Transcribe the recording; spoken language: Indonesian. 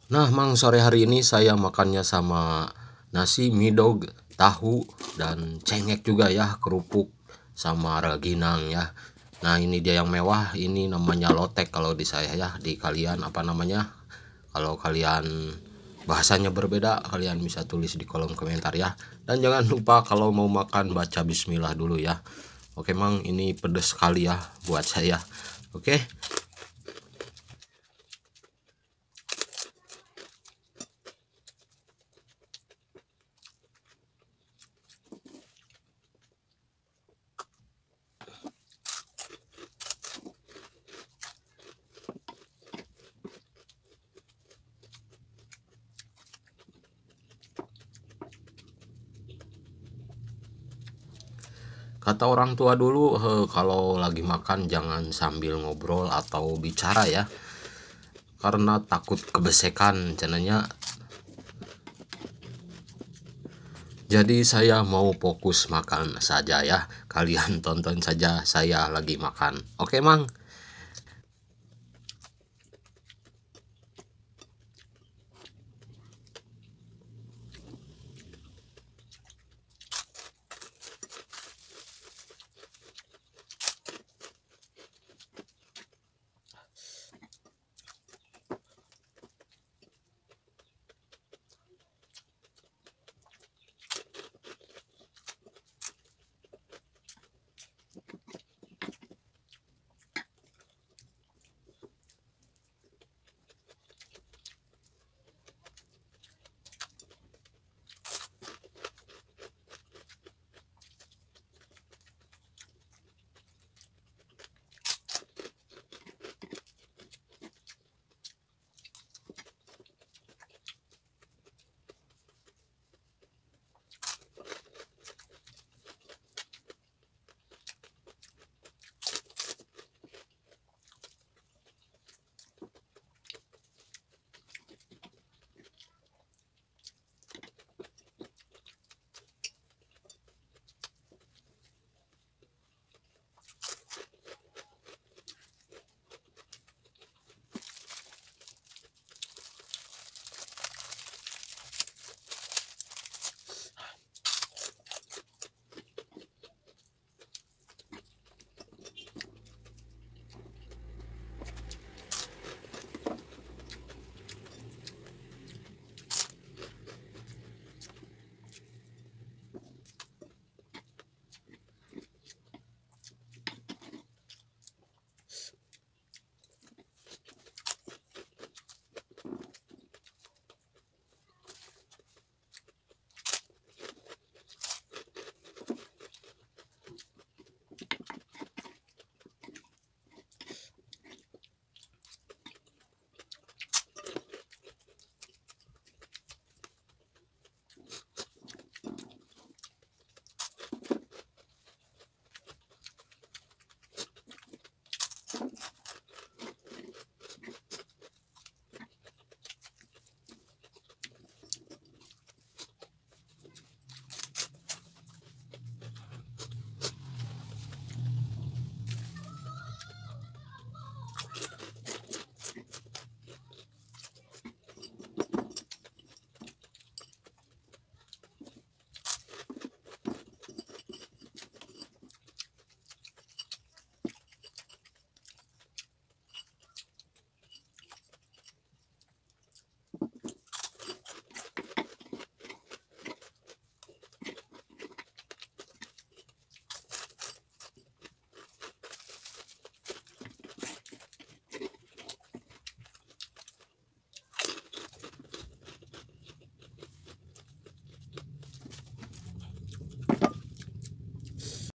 Nah, Mang, sore hari ini saya makannya sama nasi midog, tahu, dan cengek juga ya, kerupuk sama rengginang ya. Nah, ini dia yang mewah, ini namanya lotek kalau di saya ya, di kalian apa namanya? Kalau kalian bahasanya berbeda, kalian bisa tulis di kolom komentar ya. Dan jangan lupa kalau mau makan baca bismillah dulu ya. Oke, Mang, ini pedes sekali ya buat saya. Oke. Kata orang tua dulu, kalau lagi makan jangan sambil ngobrol atau bicara ya, karena takut kebesekan cenanya. Jadi saya mau fokus makan saja ya. Kalian tonton saja saya lagi makan. Oke, Mang.